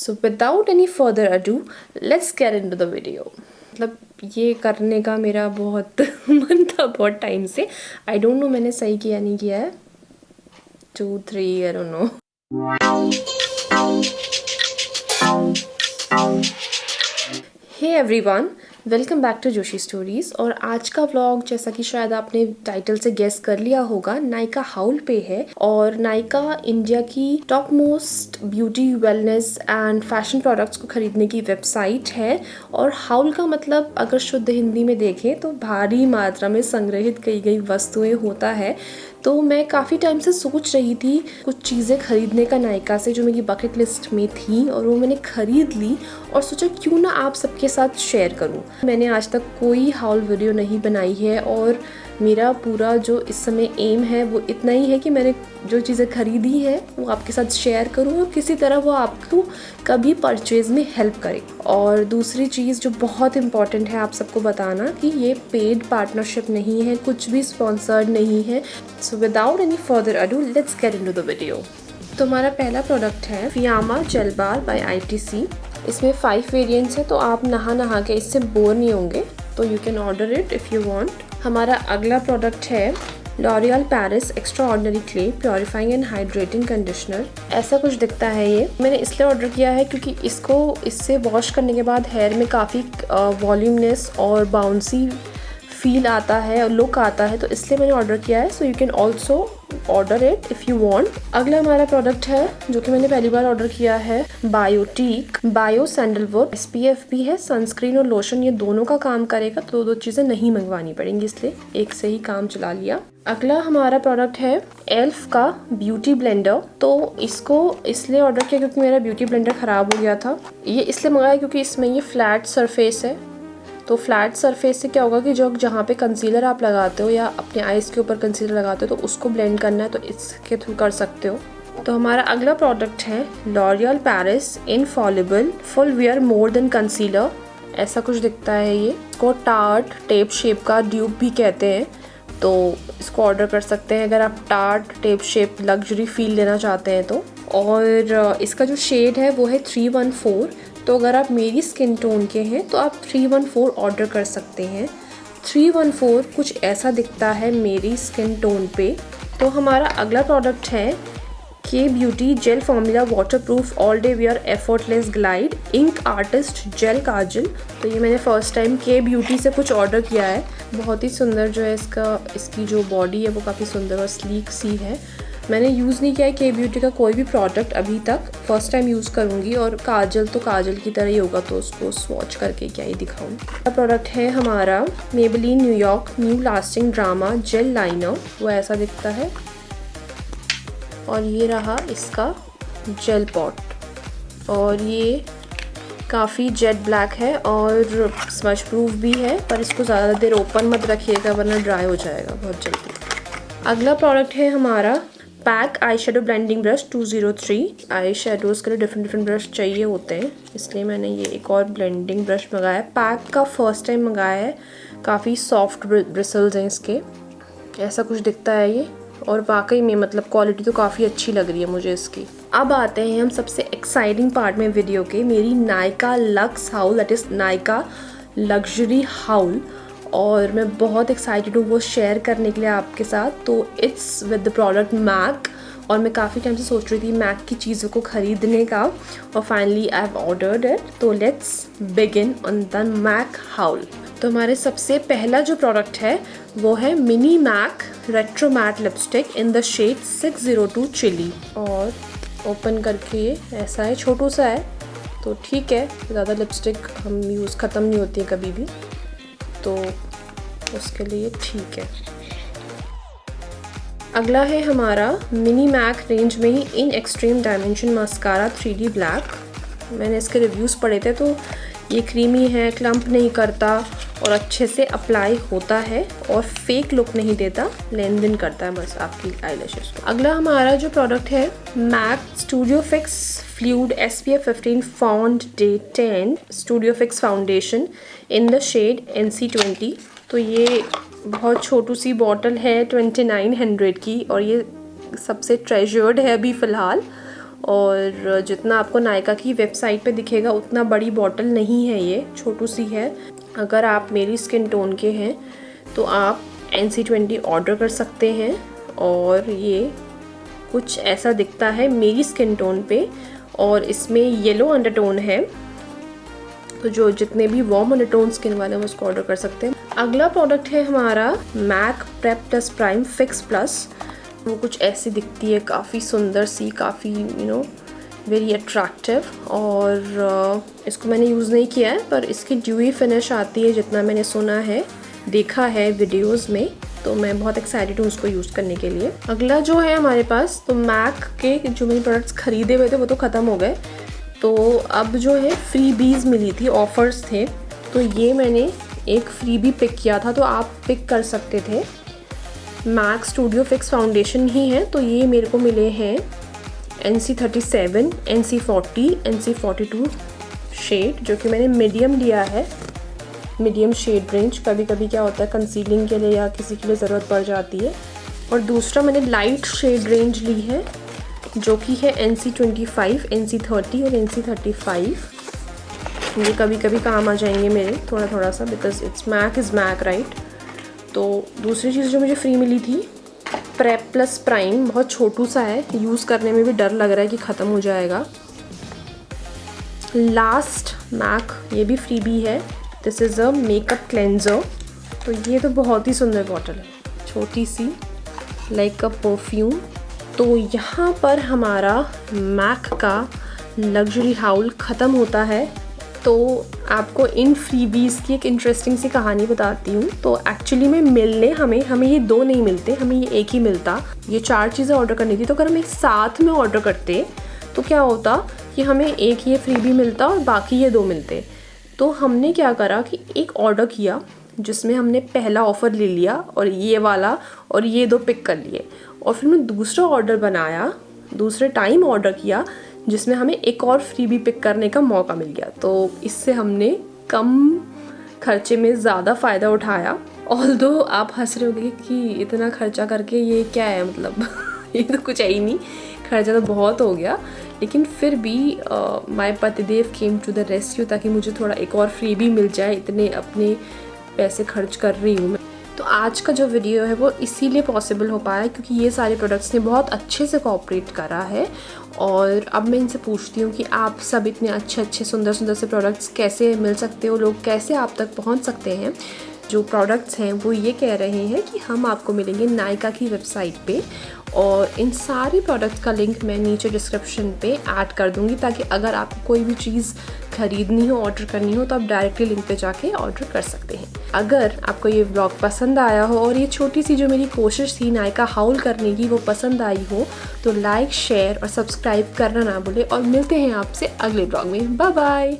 So without any further ado, let's get into the video. मतलब ये करने का मेरा बहुत मन था बहुत टाइम से. I don't know मैंने सही किया नहीं किया है. 2, 3, I don't know. Hey everyone, welcome back to Joshi stories. और आज का व्लॉग जैसा कि शायद आपने टाइटल से गेस कर लिया होगा, नायका हाउल पे है. और नायका इंडिया की top most beauty wellness and fashion products को खरीदने की वेबसाइट है. और हाउल का मतलब अगर शुद्ध हिंदी में देखें तो भारी मात्रा में संग्रहित की गई वस्तुएं होता है. तो मैं काफ़ी टाइम से सोच रही थी कुछ चीज़ें खरीदने का नायका से जो मेरी बकेट लिस्ट में थी, और वो मैंने ख़रीद ली और सोचा क्यों ना आप सबके साथ शेयर करूं. मैंने आज तक कोई हाउल वीडियो नहीं बनाई है और मेरा पूरा जो इस समय एम है वो इतना ही है कि मैंने जो चीज़ें खरीदी है वो आपके साथ शेयर करूँ और किसी तरह वो आपको कभी परचेज़ में हेल्प करे. और दूसरी चीज़ जो बहुत इम्पॉर्टेंट है आप सबको बताना कि ये पेड पार्टनरशिप नहीं है, कुछ भी स्पॉन्सर्ड नहीं है. So without any further ado let's get into the video. तो हमारा पहला प्रोडक्ट है Fiama gel bar by ITC. इसमें 5 वेरिएंट्स हैं तो आप नहा के इससे बोर नहीं होंगे, तो you can order it if you want. हमारा अगला प्रोडक्ट है L'Oreal Paris extra ordinary clay purifying and hydrating conditioner. ऐसा कुछ दिखता है ये. मैंने इसलिए ऑर्डर किया है क्योंकि इससे वॉश करने के बाद हेयर में काफ़ी वॉल्यूमनेस और बाउंसी फील आता है और लुक आता है, तो इसलिए मैंने ऑर्डर किया है. So you can also order it if you want. अगला हमारा प्रोडक्ट है जो कि मैंने पहली बार ऑर्डर किया है, बायोटीक बायो सैंडलवुड. SPF भी है, सनस्क्रीन और लोशन ये दोनों का काम करेगा, तो दो चीज़ें नहीं मंगवानी पड़ेंगी, इसलिए एक से ही काम चला लिया. अगला हमारा प्रोडक्ट है एल्फ का ब्यूटी ब्लेंडर. तो इसको इसलिए ऑर्डर किया क्योंकि मेरा ब्यूटी ब्लेंडर ख़राब हो गया था. ये इसलिए मंगाया क्योंकि इसमें ये फ्लैट सरफेस है. तो फ्लैट सरफेस से क्या होगा कि जो जहाँ पे कंसीलर आप लगाते हो या अपने आईज के ऊपर कंसीलर लगाते हो तो उसको ब्लेंड करना है, तो इसके थ्रू कर सकते हो. तो हमारा अगला प्रोडक्ट है L'Oreal Paris Infallible full wear more than concealer. ऐसा कुछ दिखता है ये. इसको टार्ट टेप शेप का ड्यूब भी कहते हैं, तो इसको ऑर्डर कर सकते हैं अगर आप tart tape shape luxury feel लेना चाहते हैं तो. और इसका जो शेड है वो है 314. तो अगर आप मेरी स्किन टोन के हैं तो आप 314 ऑर्डर कर सकते हैं. 314 कुछ ऐसा दिखता है मेरी स्किन टोन पे. तो हमारा अगला प्रोडक्ट है Kay beauty gel formula waterproof all day wear effortless glide ink artist gel kajal. तो ये मैंने फर्स्ट टाइम के ब्यूटी से कुछ ऑर्डर किया है. बहुत ही सुंदर जो है इसकी जो बॉडी है वो काफ़ी सुंदर और स्लीक सी है. मैंने यूज़ नहीं किया है के ब्यूटी का कोई भी प्रोडक्ट अभी तक, फर्स्ट टाइम यूज़ करूँगी. और काजल तो काजल की तरह ही होगा, तो उसको स्वॉच करके क्या ही दिखाऊँ. प्रोडक्ट है हमारा Maybelline New York new lasting drama jail liner. वो ऐसा दिखता है. और ये रहा इसका जेल पॉट, और ये काफ़ी जेट ब्लैक है और स्मज प्रूफ भी है, पर इसको ज़्यादा देर ओपन मत रखिएगा वरना ड्राई हो जाएगा बहुत जल्दी. अगला प्रोडक्ट है हमारा pack eye shadow blending brush 203. Eye shadows के लिए डिफरेंट ब्रश चाहिए होते हैं, इसलिए मैंने ये एक और ब्लेंडिंग ब्रश मंगाया. पैक का फर्स्ट टाइम मंगाया है. काफ़ी सॉफ्ट ब्रिसल्स हैं इसके. ऐसा कुछ दिखता है ये, और वाकई में मतलब क्वालिटी तो काफ़ी अच्छी लग रही है मुझे इसकी. अब आते हैं हम सबसे एक्साइटिंग पार्ट में वीडियो के, मेरी Nykaa luxe haul, that is Nykaa luxury haul. और मैं बहुत एक्साइटेड हूँ वो शेयर करने के लिए आपके साथ. तो it's with the product MAC, और मैं काफ़ी टाइम से सोच रही थी मैक की चीज़ों को ख़रीदने का, और finally I have ordered it. तो let's begin on the MAC haul. तो हमारे सबसे पहला जो प्रोडक्ट है वो है mini MAC retro matte lipstick in the shade 602 chili. और ओपन करके ये ऐसा है, छोटू सा है तो ठीक है, ज़्यादा लिपस्टिक हम यूज़ ख़त्म नहीं होती है कभी भी, तो उसके लिए ठीक है. अगला है हमारा मिनी मैक रेंज में ही in extreme dimension mascara 3D black. मैंने इसके रिव्यूज़ पढ़े थे, तो ये क्रीमी है, क्लम्प नहीं करता और अच्छे से अप्लाई होता है और फेक लुक नहीं देता, लेन देन करता है बस आपकी आईलैशेस को. अगला हमारा जो प्रोडक्ट है MAC studio fix fluid SPF 15 foundation 10 studio fix foundation in the shade NC20. तो ये बहुत छोटू सी बॉटल है 2900 की, और ये सबसे ट्रेजर्ड है अभी फ़िलहाल. और जितना आपको नायका की वेबसाइट पे दिखेगा उतना बड़ी बॉटल नहीं है, ये छोटू सी है। अगर आप मेरी स्किन टोन के हैं तो आप NC20 ऑर्डर कर सकते हैं। और ये कुछ ऐसा दिखता है मेरी स्किन टोन पे, और इसमें येलो अंडरटोन है, तो जो जितने भी वार्म अंडरटोन स्किन वाले हैं उसको ऑर्डर कर सकते हैं। अगला प्रोडक्ट है हमारा MAC prep plus prime fix plus. वो कुछ ऐसी दिखती है, काफ़ी सुंदर सी, काफ़ी वेरी अट्रैक्टिव। और इसको मैंने यूज़ नहीं किया है, पर इसकी ड्यूई फिनिश आती है जितना मैंने सुना है, देखा है वीडियोस में, तो मैं बहुत एक्साइटेड हूँ उसको यूज़ करने के लिए। अगला जो है हमारे पास, तो मैक के जो मैंने प्रोडक्ट्स खरीदे हुए थे वो तो ख़त्म हो गए, तो अब जो है फ्रीबीज मिली थी, ऑफर्स थे, तो ये मैंने एक फ्रीबी पिक किया था, तो आप पिक कर सकते थे। मैक स्टूडियो फिक्स फाउंडेशन ही है, तो ये मेरे को मिले हैं NC37, NC40, NC42 शेड, जो कि मैंने मीडियम लिया है, मीडियम शेड रेंज। कभी कभी क्या होता है कंसीलिंग के लिए या किसी के लिए ज़रूरत पड़ जाती है। और दूसरा मैंने लाइट शेड रेंज ली है, जो कि है NC25, NC30 और NC35। ये कभी कभी काम आ जाएंगे मेरे थोड़ा सा, because it's MAC is MAC, right. तो दूसरी चीज़ जो मुझे फ्री मिली थी, प्रेप प्लस प्राइम, बहुत छोटू सा है, यूज़ करने में भी डर लग रहा है कि ख़त्म हो जाएगा। लास्ट मैक, ये भी फ्री भी है, this is a makeup cleanser. तो ये तो बहुत ही सुंदर बॉटल है, छोटी सी, लाइक अ परफ्यूम। तो यहाँ पर हमारा मैक का लग्जरी हाउल ख़त्म होता है। तो आपको इन फ्रीबीज़ की एक इंटरेस्टिंग सी कहानी बताती हूँ। तो एक्चुअली में मिलने हमें ये 2 नहीं मिलते, हमें ये एक ही मिलता। ये 4 चीज़ें ऑर्डर करनी थी, तो अगर हम एक साथ में ऑर्डर करते तो क्या होता कि हमें एक ये फ्रीबी मिलता और बाकी ये 2 मिलते। तो हमने क्या करा कि एक ऑर्डर किया जिसमें हमने पहला ऑफ़र ले लिया और ये वाला और ये 2 पिक कर लिए, और फिर मैं दूसरा ऑर्डर बनाया, दूसरे टाइम ऑर्डर किया जिसमें हमें एक और फ्रीबी पिक करने का मौका मिल गया। तो इससे हमने कम खर्चे में ज़्यादा फ़ायदा उठाया। ऑल्दो आप हंस रहे होंगे कि इतना खर्चा करके ये क्या है, मतलब ये तो कुछ है ही नहीं, खर्चा तो बहुत हो गया। लेकिन फिर भी माय पतिदेव केम टू द रेस्क्यू, ताकि मुझे थोड़ा एक और फ्रीबी मिल जाए, इतने अपने पैसे खर्च कर रही हूँ मैं। तो आज का जो वीडियो है वो इसीलिए पॉसिबल हो पाया क्योंकि ये सारे प्रोडक्ट्स ने बहुत अच्छे से कोऑपरेट करा है। और अब मैं इनसे पूछती हूँ कि आप सब इतने अच्छे सुंदर से प्रोडक्ट्स कैसे मिल सकते हो, लोग कैसे आप तक पहुँच सकते हैं। जो प्रोडक्ट्स हैं वो ये कह रहे हैं कि हम आपको मिलेंगे नायका की वेबसाइट पे, और इन सारे प्रोडक्ट्स का लिंक मैं नीचे डिस्क्रिप्शन पे ऐड कर दूँगी, ताकि अगर आपको कोई भी चीज़ खरीदनी हो, ऑर्डर करनी हो, तो आप डायरेक्टली लिंक पे जाके ऑर्डर कर सकते हैं। अगर आपको ये व्लॉग पसंद आया हो और ये छोटी सी जो मेरी कोशिश थी नायका हाउल करने की वो पसंद आई हो, तो लाइक, शेयर और सब्सक्राइब करना ना भूलें। और मिलते हैं आपसे अगले व्लॉग में। Bye bye.